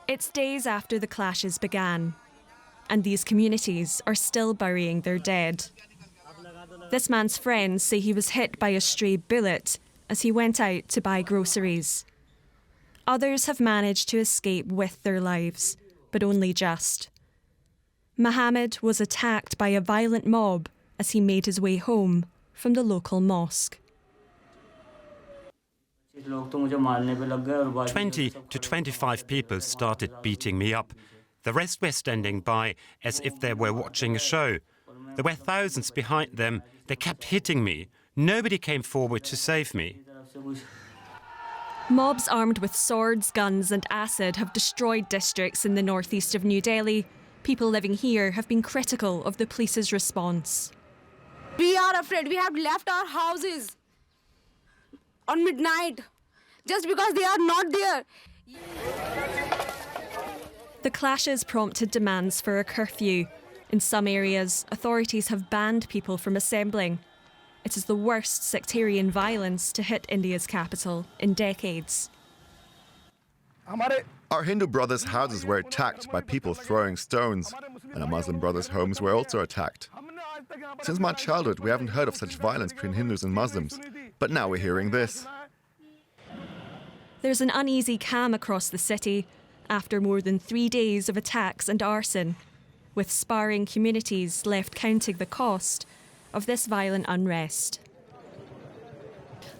It's days after the clashes began, and these communities are still burying their dead. This man's friends say he was hit by a stray bullet as he went out to buy groceries. Others have managed to escape with their lives, but only just. Mohammed was attacked by a violent mob as he made his way home from the local mosque. 20 to 25 people started beating me up. The rest were standing by as if they were watching a show. There were thousands behind them. They kept hitting me. Nobody came forward to save me. Mobs armed with swords, guns and acid have destroyed districts in the northeast of New Delhi. People living here have been critical of the police's response. We are afraid. We have left our houses on midnight just because they are not there. The clashes prompted demands for a curfew. In some areas, authorities have banned people from assembling. It is the worst sectarian violence to hit India's capital in decades. Our Hindu brothers' houses were attacked by people throwing stones, and our Muslim brothers' homes were also attacked. Since my childhood, we haven't heard of such violence between Hindus and Muslims, but now we're hearing this. There's an uneasy calm across the city after more than 3 days of attacks and arson, with sparring communities left counting the cost of this violent unrest.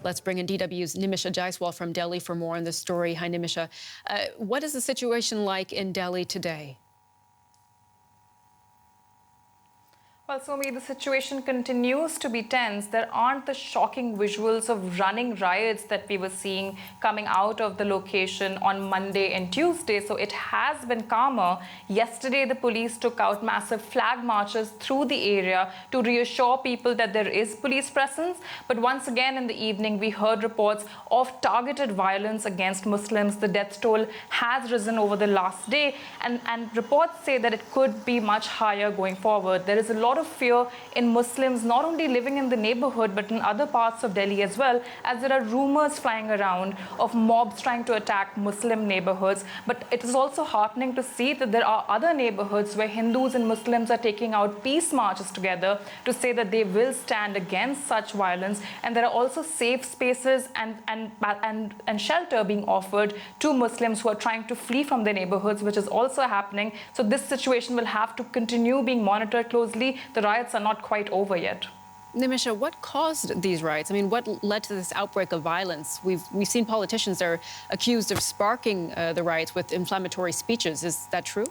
Let's bring in DW's Nimisha Jaiswal from Delhi for more on this story. Hi, Nimisha. What is the situation like in Delhi today? Well, Somi, the situation continues to be tense. There aren't the shocking visuals of running riots that we were seeing coming out of the location on Monday and Tuesday, so it has been calmer. Yesterday, the police took out massive flag marches through the area to reassure people that there is police presence. But once again in the evening, we heard reports of targeted violence against Muslims. The death toll has risen over the last day, and reports say that it could be much higher going forward. There is a lot of fear in Muslims not only living in the neighborhood but in other parts of Delhi as well, as there are rumors flying around of mobs trying to attack Muslim neighborhoods. But it is also heartening to see that there are other neighborhoods where Hindus and Muslims are taking out peace marches together to say that they will stand against such violence, and there are also safe spaces and shelter being offered to Muslims who are trying to flee from their neighborhoods, which is also happening. So this situation will have to continue being monitored closely. The riots are not quite over yet. Nimisha, what caused these riots? I mean, what led to this outbreak of violence? We've seen politicians are accused of sparking the riots with inflammatory speeches. Is that true?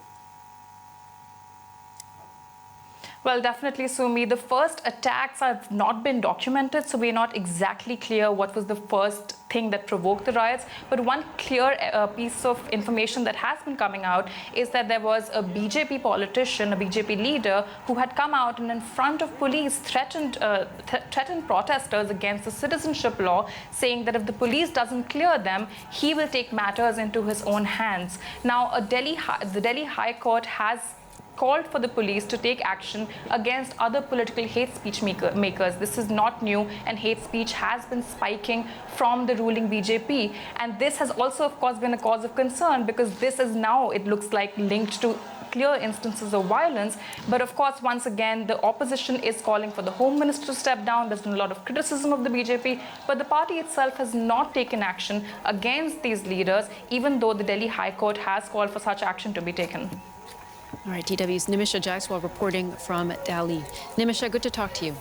Well, definitely, Sumi. The first attacks have not been documented, so we're not exactly clear what was the first thing that provoked the riots. But one clear piece of information that has been coming out is that there was a BJP politician, a BJP leader, who had come out and in front of police threatened protesters against the citizenship law, saying that if the police doesn't clear them, he will take matters into his own hands. Now, the Delhi High Court has called for the police to take action against other political hate speech makers. This is not new, and hate speech has been spiking from the ruling BJP. And this has also, of course, been a cause of concern because this is now, it looks like, linked to clear instances of violence. But of course, once again, the opposition is calling for the Home Minister to step down. There's been a lot of criticism of the BJP, but the party itself has not taken action against these leaders, even though the Delhi High Court has called for such action to be taken. All right, DW's Nimisha Jaiswal reporting from Delhi. Nimisha, good to talk to you.